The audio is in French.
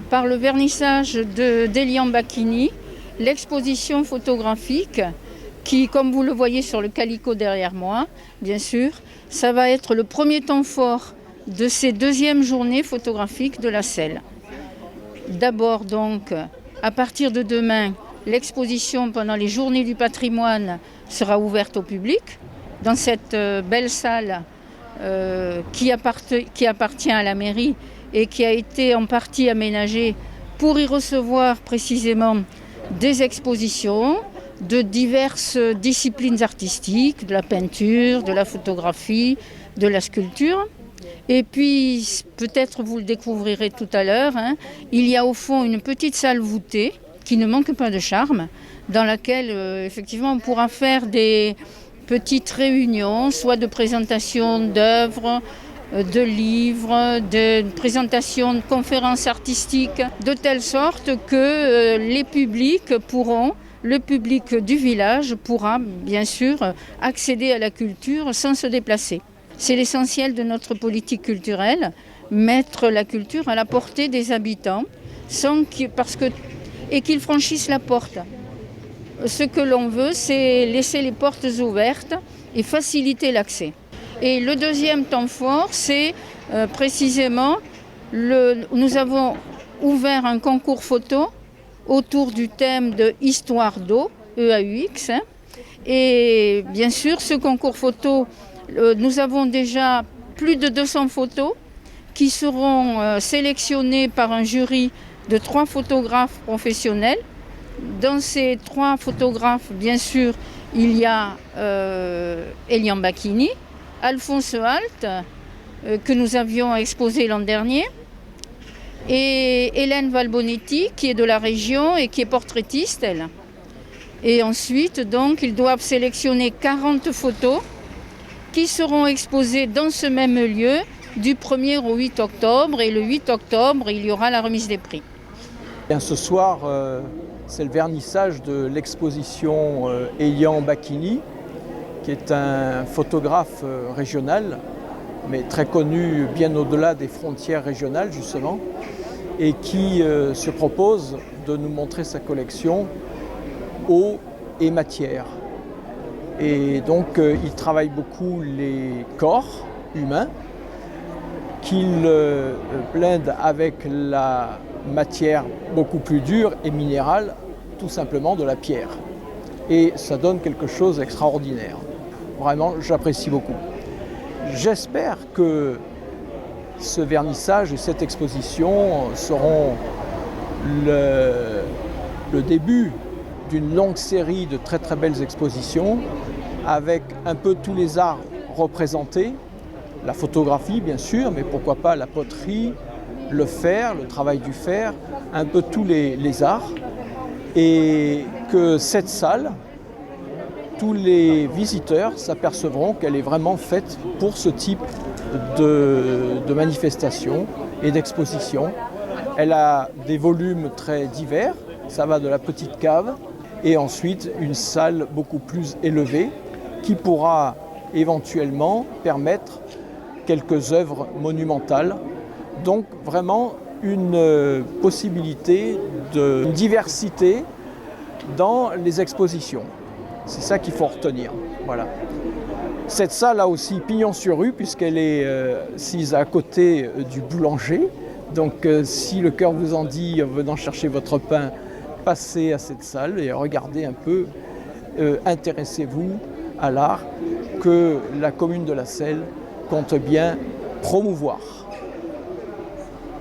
par le vernissage d'Elian Bacchini, l'exposition photographique qui, comme vous le voyez sur le calicot derrière moi, bien sûr, ça va être le premier temps fort de ces deuxièmes journées photographiques de la Selle. D'abord donc, à partir de demain, l'exposition pendant les journées du patrimoine sera ouverte au public dans cette belle salle qui appartient à la mairie et qui a été en partie aménagée pour y recevoir précisément des expositions de diverses disciplines artistiques, de la peinture, de la photographie, de la sculpture. Et puis, peut-être vous le découvrirez tout à l'heure, il y a au fond une petite salle voûtée qui ne manque pas de charme, dans laquelle effectivement on pourra faire des petites réunions, soit de présentation d'œuvres, de livres, de présentation de conférences artistiques, de telle sorte que le public du village pourra bien sûr accéder à la culture sans se déplacer. C'est l'essentiel de notre politique culturelle, mettre la culture à la portée des habitants et qu'ils franchissent la porte. Ce que l'on veut, c'est laisser les portes ouvertes et faciliter l'accès. Et le deuxième temps fort, c'est précisément, nous avons ouvert un concours photo autour du thème de Histoire d'eau, EAUX. Et bien sûr, ce concours photo, nous avons déjà plus de 200 photos qui seront sélectionnées par un jury de 3 photographes professionnels. Dans ces 3 photographes, bien sûr, il y a Elian Bacchini, Alphonse Halt, que nous avions exposé l'an dernier, et Hélène Valbonetti, qui est de la région et qui est portraitiste, elle. Et ensuite, donc, ils doivent sélectionner 40 photos qui seront exposées dans ce même lieu du 1er au 8 octobre. Et le 8 octobre, il y aura la remise des prix. Bien, ce soir, c'est le vernissage de l'exposition Elian Bacchini, qui est un photographe régional, mais très connu bien au-delà des frontières régionales justement, et qui se propose de nous montrer sa collection eau et matière. Et donc il travaille beaucoup les corps humains qu'il blende avec la matière beaucoup plus dure et minérale, tout simplement de la pierre. Et ça donne quelque chose d'extraordinaire. Vraiment, j'apprécie beaucoup. J'espère que ce vernissage et cette exposition seront le début d'une longue série de très très belles expositions avec un peu tous les arts représentés, la photographie bien sûr, mais pourquoi pas la poterie, le fer, le travail du fer, un peu tous les arts, et que cette salle, tous les visiteurs s'apercevront qu'elle est vraiment faite pour ce type de manifestation et d'exposition. Elle a des volumes très divers, ça va de la petite cave et ensuite une salle beaucoup plus élevée qui pourra éventuellement permettre quelques œuvres monumentales. Donc vraiment une possibilité de diversité dans les expositions. C'est ça qu'il faut retenir. Voilà. Cette salle a aussi pignon sur rue puisqu'elle est sise à côté du boulanger. Donc si le cœur vous en dit en venant chercher votre pain, passez à cette salle et regardez un peu, intéressez-vous à l'art que la commune de la Selle compte bien promouvoir.